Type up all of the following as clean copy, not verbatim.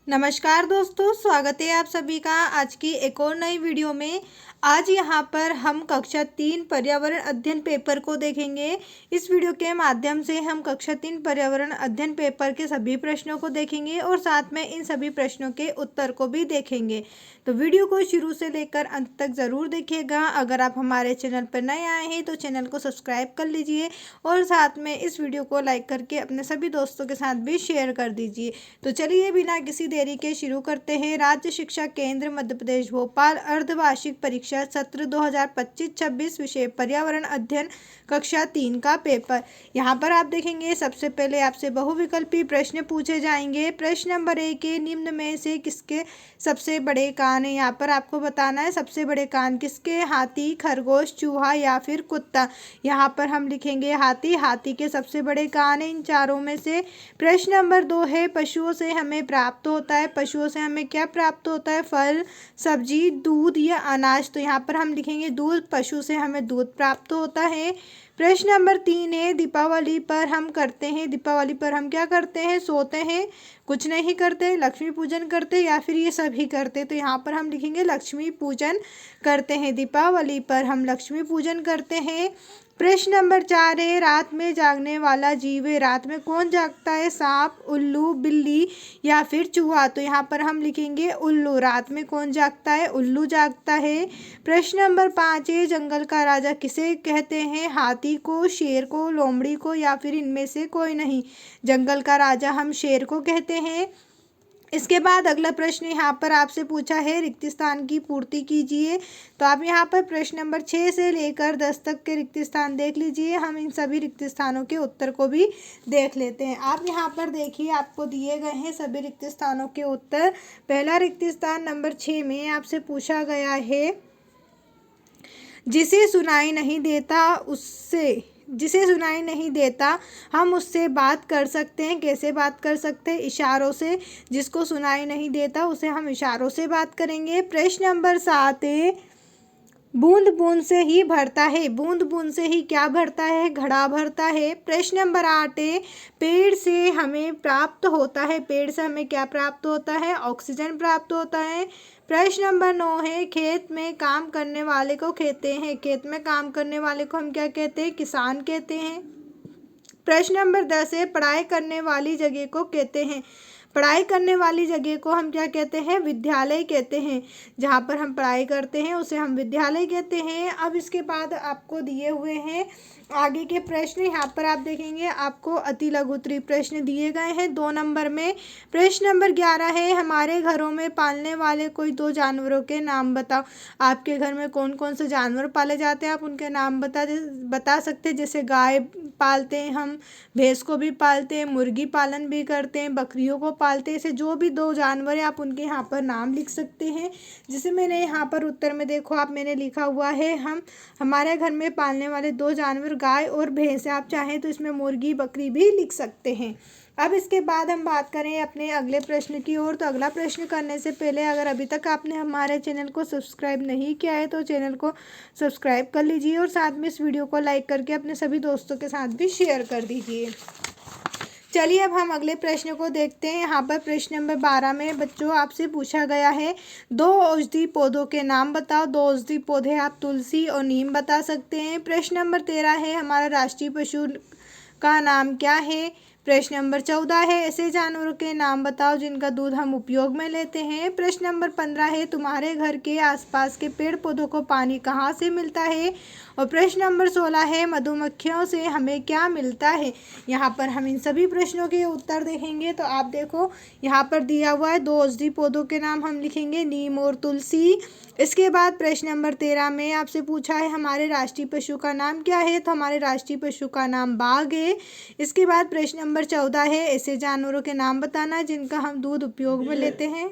नमस्कार दोस्तों, स्वागत है आप सभी का आज की एक और नई वीडियो में। आज यहाँ पर हम कक्षा 3 पर्यावरण अध्ययन पेपर को देखेंगे। इस वीडियो के माध्यम से हम कक्षा 3 पर्यावरण अध्ययन पेपर के सभी प्रश्नों को देखेंगे और साथ में इन सभी प्रश्नों के उत्तर को भी देखेंगे। तो वीडियो को शुरू से लेकर अंत तक ज़रूर देखिएगा। अगर आप हमारे चैनल पर नए आए हैं तो चैनल को सब्सक्राइब कर लीजिए और साथ में इस वीडियो को लाइक करके अपने सभी दोस्तों के साथ भी शेयर कर दीजिए। तो चलिए बिना किसी देरी के शुरू करते हैं। राज्य शिक्षा केंद्र मध्य प्रदेश भोपाल अर्धवार्षिक परीक्षा सत्र 2025-26 विषय पर्यावरण अध्ययन कक्षा 3 का पेपर। यहाँ पर आप देखेंगे सबसे पहले आपसे बहुविकल्पी प्रश्न पूछे जाएंगे। प्रश्न नंबर 1 के निम्न में से किसके सबसे बड़े कान है। यहाँ पर आपको बताना है सबसे बड़े कान किसके, हाथी, खरगोश, चूहा या फिर कुत्ता। यहाँ पर हम लिखेंगे हाथी। हाथी के सबसे बड़े कान है इन चारों में से। प्रश्न नंबर 2 है पशुओं से हमें प्राप्त होता है। पशुओं से हमें क्या प्राप्त होता है, फल, सब्जी, दूध या अनाज। तो यहाँ पर हम लिखेंगे दूध। पशु से हमें दूध प्राप्त होता है। प्रश्न नंबर 3 है दीपावली पर हम करते हैं। दीपावली पर हम क्या करते हैं, सोते हैं, कुछ नहीं करते, लक्ष्मी पूजन करते या फिर ये सभी करते। तो यहाँ पर हम लिखेंगे लक्ष्मी पूजन करते हैं। दीपावली पर हम लक्ष्मी पूजन करते हैं। प्रश्न नंबर 4 है रात में जागने वाला जीव है। रात में कौन जागता है, सांप, उल्लू, बिल्ली या फिर चूहा। तो यहाँ पर हम लिखेंगे उल्लू। रात में कौन जागता है, उल्लू जागता है। प्रश्न नंबर 5 है जंगल का राजा किसे कहते हैं, हाथी को, शेर को, लोमड़ी को या फिर इनमें से कोई नहीं। जंगल का राजा हम शेर को कहते हैं। इसके बाद अगला प्रश्न यहाँ पर आपसे पूछा है रिक्त स्थान की पूर्ति कीजिए। तो आप यहाँ पर प्रश्न नंबर 6 से लेकर 10 तक के रिक्त स्थान देख लीजिए। हम इन सभी रिक्त स्थानों के उत्तर को भी देख लेते हैं। आप यहाँ पर देखिए आपको दिए गए हैं सभी रिक्त स्थानों के उत्तर। पहला रिक्त स्थान नंबर 6 में आपसे पूछा गया है जिसे सुनाई नहीं देता हम उससे बात कर सकते हैं। कैसे बात कर सकते हैं, इशारों से। जिसको सुनाई नहीं देता उसे हम इशारों से बात करेंगे। प्रश्न नंबर 7 है बूंद बूंद से ही भरता है। बूंद बूंद से ही क्या भरता है, घड़ा भरता है। प्रश्न नंबर 8 है पेड़ से हमें प्राप्त होता है। पेड़ से हमें क्या प्राप्त होता है, ऑक्सीजन प्राप्त होता है। प्रश्न नंबर 9 है खेत में काम करने वाले को कहते हैं। खेत में काम करने वाले को हम क्या कहते हैं, किसान कहते हैं। प्रश्न नंबर 10 है पढ़ाई करने वाली जगह को कहते हैं। पढ़ाई करने वाली जगह को हम क्या कहते हैं, विद्यालय कहते हैं। जहाँ पर हम पढ़ाई करते हैं उसे हम विद्यालय कहते हैं। अब इसके बाद आपको दिए हुए हैं आगे के प्रश्न। यहाँ पर आप देखेंगे आपको अति लघु उत्तरीय प्रश्न दिए गए हैं 2 नंबर में। प्रश्न नंबर 11 है हमारे घरों में पालने वाले कोई 2 जानवरों के नाम बताओ। आपके घर में कौन कौन से जानवर पाले जाते हैं, आप उनके नाम बता सकते हैं। जैसे गाय पालते हैं हम, भैंस को भी पालते हैं, मुर्गी पालन भी करते हैं, बकरियों को पालते हैं। ऐसे जो भी 2 जानवर हैं आप उनके यहाँ पर नाम लिख सकते हैं। जैसे मैंने यहाँ पर उत्तर में देखो आप मैंने लिखा हुआ है हमारे घर में पालने वाले 2 जानवर गाय और भैंस। आप चाहें तो इसमें मुर्गी बकरी भी लिख सकते हैं। अब इसके बाद हम बात करें अपने अगले प्रश्न की ओर। तो अगला प्रश्न करने से पहले अगर अभी तक आपने हमारे चैनल को सब्सक्राइब नहीं किया है तो चैनल को सब्सक्राइब कर लीजिए और साथ में इस वीडियो को लाइक करके अपने सभी दोस्तों के साथ भी शेयर कर दीजिए। चलिए अब हम अगले प्रश्न को देखते हैं। यहाँ पर प्रश्न नंबर 12 में बच्चों आपसे पूछा गया है 2 औषधि पौधों के नाम बताओ। 2 औषधि पौधे आप तुलसी और नीम बता सकते हैं। प्रश्न नंबर 13 है हमारा राष्ट्रीय पशु का नाम क्या है। प्रश्न नंबर 14 है ऐसे जानवरों के नाम बताओ जिनका दूध हम उपयोग में लेते हैं। प्रश्न नंबर 15 है तुम्हारे घर के आसपास के पेड़ पौधों को पानी कहाँ से मिलता है। और प्रश्न नंबर 16 है मधुमक्खियों से हमें क्या मिलता है। यहाँ पर हम इन सभी प्रश्नों के उत्तर देखेंगे। तो आप देखो यहाँ पर दिया हुआ है 2 औषधि पौधों के नाम हम लिखेंगे नीम और तुलसी। इसके बाद प्रश्न नंबर 13 में आपसे पूछा है हमारे राष्ट्रीय पशु का नाम क्या है। तो हमारे राष्ट्रीय पशु का नाम बाघ है। इसके बाद प्रश्न नंबर 14 है ऐसे जानवरों के नाम बताना जिनका हम दूध उपयोग में लेते हैं।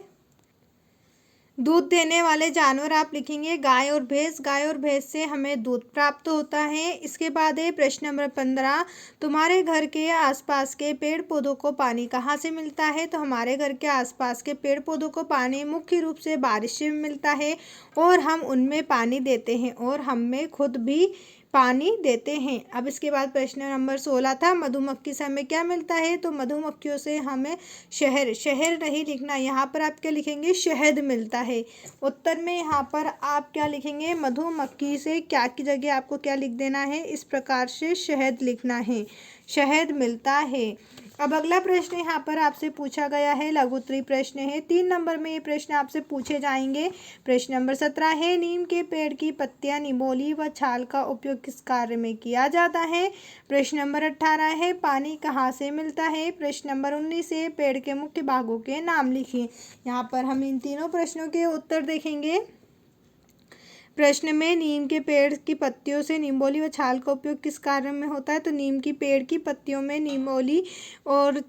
दूध देने वाले जानवर आप लिखेंगे गाय और भैंस। गाय और भैंस से हमें दूध प्राप्त होता है। इसके बाद है प्रश्न नंबर 15 तुम्हारे घर के आसपास के पेड़ पौधों को पानी कहाँ से मिलता है। तो हमारे घर के आसपास के पेड़ पौधों को पानी मुख्य रूप से बारिश से मिलता है और हम उनमें पानी देते हैं और हमें खुद भी पानी देते हैं। अब इसके बाद प्रश्न नंबर 16 था, मधुमक्खी से हमें क्या मिलता है? तो मधुमक्खियों से हमें शहर नहीं लिखना, यहाँ पर आप क्या लिखेंगे? शहद मिलता है। उत्तर में यहाँ पर आप क्या लिखेंगे? मधुमक्खी से क्या की जगह आपको क्या लिख देना है? इस प्रकार से शहद लिखना है, शहद मिलता है। अब अगला प्रश्न यहाँ पर आपसे पूछा गया है, लघु उत्तरीय प्रश्न है। 3 नंबर में ये प्रश्न आपसे पूछे जाएंगे। प्रश्न नंबर 17 है, नीम के पेड़ की पत्तियां, निमोली व छाल का उपयोग किस कार्य में किया जाता है? प्रश्न नंबर 18 है, पानी कहाँ से मिलता है? प्रश्न नंबर 19 है, पेड़ के मुख्य भागों के नाम लिखिए। यहाँ पर हम इन तीनों प्रश्नों के उत्तर देखेंगे। प्रश्न में नीम के पेड़ की पत्तियों से निमोली व छाल का उपयोग किस कार्य में होता है? तो नीम की पेड़ की पत्तियों में निमोली और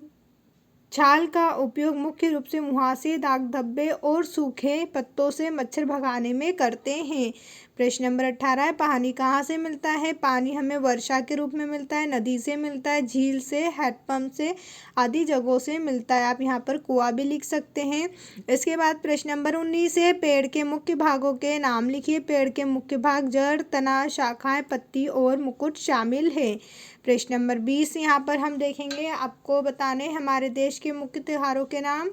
छाल का उपयोग मुख्य रूप से मुहासे, दाग धब्बे और सूखे पत्तों से मच्छर भगाने में करते हैं। प्रश्न नंबर 18 है, पानी कहाँ से मिलता है? पानी हमें वर्षा के रूप में मिलता है, नदी से मिलता है, झील से, हैंडपंप से आदि जगहों से मिलता है। आप यहाँ पर कुआं भी लिख सकते हैं। इसके बाद प्रश्न नंबर 19 है, पेड़ के मुख्य भागों के नाम लिखिए। पेड़ के मुख्य भाग जड़, तना, शाखाएं, पत्ती और मुकुट शामिल है। प्रश्न नंबर 20 यहाँ पर हम देखेंगे, आपको बताने हमारे देश के मुख्य त्योहारों के नाम।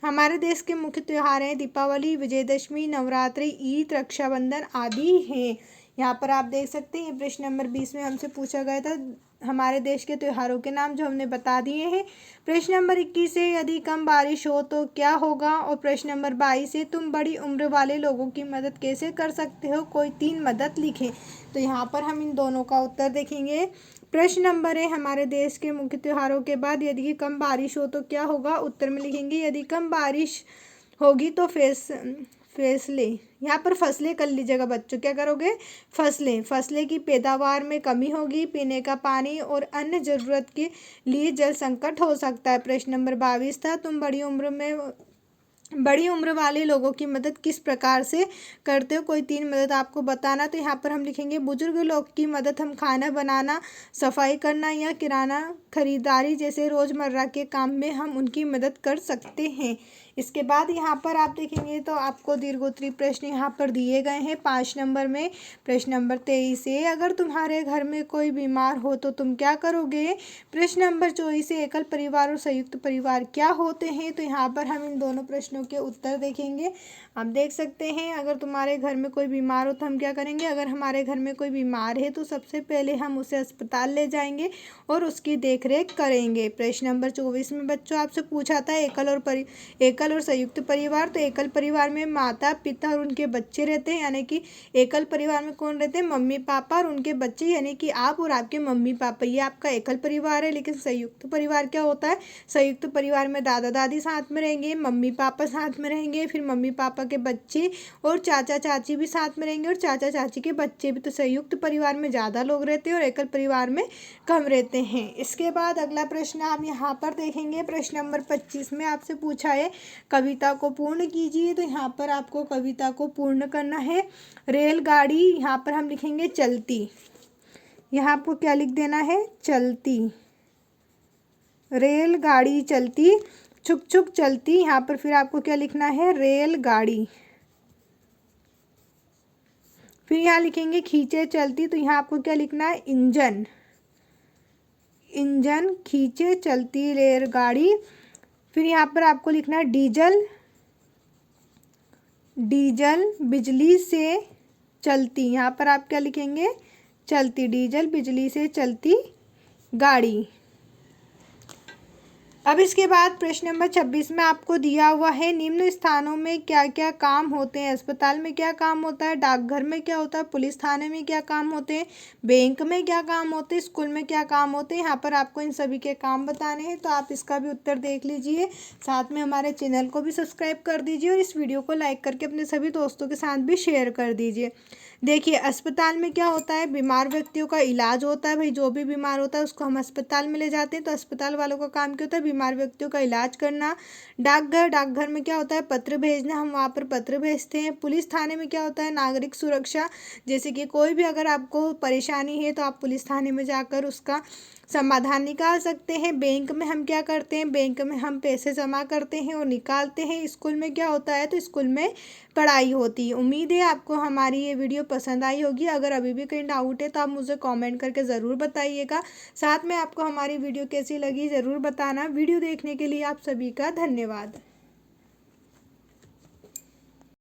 हमारे देश के मुख्य त्योहार हैं दीपावली, विजयदशमी, नवरात्रि, ईद, रक्षाबंधन आदि हैं। यहाँ पर आप देख सकते हैं, प्रश्न नंबर 20 में हमसे पूछा गया था हमारे देश के त्योहारों के नाम, जो हमने बता दिए हैं। प्रश्न नंबर 21 से, यदि कम बारिश हो तो क्या होगा? और प्रश्न नंबर 22 से, तुम बड़ी उम्र वाले लोगों की मदद कैसे कर सकते हो? कोई 3 मदद लिखें। तो यहाँ पर हम इन दोनों का उत्तर देखेंगे। प्रश्न नंबर है, हमारे देश के मुख्य त्योहारों के बाद यदि कम बारिश हो तो क्या होगा? उत्तर में लिखेंगे, यदि कम बारिश होगी तो फैसले, यहाँ पर फसलें कर लीजिएगा बच्चों, क्या करोगे? फसलें की पैदावार में कमी होगी, पीने का पानी और अन्य ज़रूरत के लिए जल संकट हो सकता है। प्रश्न नंबर 22 था, तुम बड़ी उम्र वाले लोगों की मदद किस प्रकार से करते हो? कोई 3 मदद आपको बताना। तो यहाँ पर हम लिखेंगे, बुजुर्ग लोग की मदद हम खाना बनाना, सफाई करना या किराना खरीदारी जैसे रोज़मर्रा के काम में हम उनकी मदद कर सकते हैं। इसके बाद यहाँ पर आप देखेंगे तो आपको दीर्घोत्तरीय प्रश्न यहाँ पर दिए गए हैं 5 नंबर में। प्रश्न नंबर 23 है, अगर तुम्हारे घर में कोई बीमार हो तो तुम क्या करोगे? प्रश्न नंबर 24 है, एकल परिवार और संयुक्त परिवार क्या होते हैं? तो यहाँ पर हम इन दोनों प्रश्नों के उत्तर देखेंगे। आप देख सकते हैं, अगर तुम्हारे घर में कोई बीमार हो तो हम क्या करेंगे? अगर हमारे घर में कोई बीमार है तो सबसे पहले हम उसे अस्पताल ले जाएंगे और उसकी देखरेख करेंगे। प्रश्न नंबर 24 में बच्चों आपसे पूछा था एकल और संयुक्त परिवार। तो एकल परिवार में माता पिता और उनके बच्चे रहते हैं, यानी कि एकल परिवार में कौन रहते हैं? मम्मी पापा और उनके बच्चे, यानी कि आप और आपके मम्मी पापा, ये आपका एकल परिवार है। लेकिन संयुक्त परिवार क्या होता है? संयुक्त परिवार में दादा दादी साथ में रहेंगे, मम्मी पापा साथ में रहेंगे, फिर मम्मी पापा के बच्चे और चाचा चाची भी साथ में रहेंगे और चाचा चाची के बच्चे भी। तो संयुक्त परिवार में ज़्यादा लोग रहते हैं और एकल परिवार में कम रहते हैं। इसके बाद अगला प्रश्न आप यहाँ पर देखेंगे, प्रश्न नंबर 25 में आपसे पूछा है, कविता को पूर्ण कीजिए। तो यहाँ पर आपको कविता को पूर्ण करना है। रेलगाड़ी, यहाँ पर हम लिखेंगे चलती, यहाँ आपको क्या लिख देना है? चलती। रेलगाड़ी चलती, छुक छुक चलती, यहाँ पर फिर आपको क्या लिखना है? रेलगाड़ी। फिर यहाँ लिखेंगे खींचे चलती, तो यहाँ आपको क्या लिखना है? इंजन। इंजन खींचे चलती रेलगाड़ी। फिर यहाँ पर आपको लिखना है डीजल। डीजल बिजली से चलती, यहाँ पर आप क्या लिखेंगे? चलती। डीजल बिजली से चलती गाड़ी। अब इसके बाद प्रश्न नंबर 26 में आपको दिया हुआ है, निम्न स्थानों में क्या क्या काम होते हैं? अस्पताल में क्या काम होता है? डाकघर में क्या होता है? पुलिस थाने में क्या काम होते हैं? बैंक में क्या काम होते हैं? स्कूल में क्या काम होते हैं? यहाँ पर आपको इन सभी के काम बताने हैं। तो आप इसका भी उत्तर देख लीजिए, साथ में हमारे चैनल को भी सब्सक्राइब कर दीजिए और इस वीडियो को लाइक करके अपने सभी दोस्तों के साथ भी शेयर कर दीजिए। देखिए, अस्पताल में क्या होता है? बीमार व्यक्तियों का इलाज होता है। भाई, जो भी बीमार होता है उसको हम अस्पताल में ले जाते हैं। तो अस्पताल वालों का काम क्या होता है? बीमार व्यक्तियों का इलाज करना। डाकघर में क्या होता है? पत्र भेजना, हम वहाँ पर पत्र भेजते हैं। पुलिस थाने में क्या होता है? नागरिक सुरक्षा, जैसे कि कोई भी अगर आपको परेशानी है तो आप पुलिस थाने में जाकर उसका समाधान निकाल सकते हैं। बैंक में हम क्या करते हैं, बैंक में हम पैसे जमा करते हैं और निकालते हैं। स्कूल में क्या होता है, तो स्कूल में पढ़ाई होती है। उम्मीद है आपको हमारी ये वीडियो पसंद आई होगी। अगर अभी भी कहीं डाउट है तो आप मुझे कमेंट करके ज़रूर बताइएगा। साथ में आपको हमारी वीडियो कैसी लगी ज़रूर बताना। वीडियो देखने के लिए आप सभी का धन्यवाद।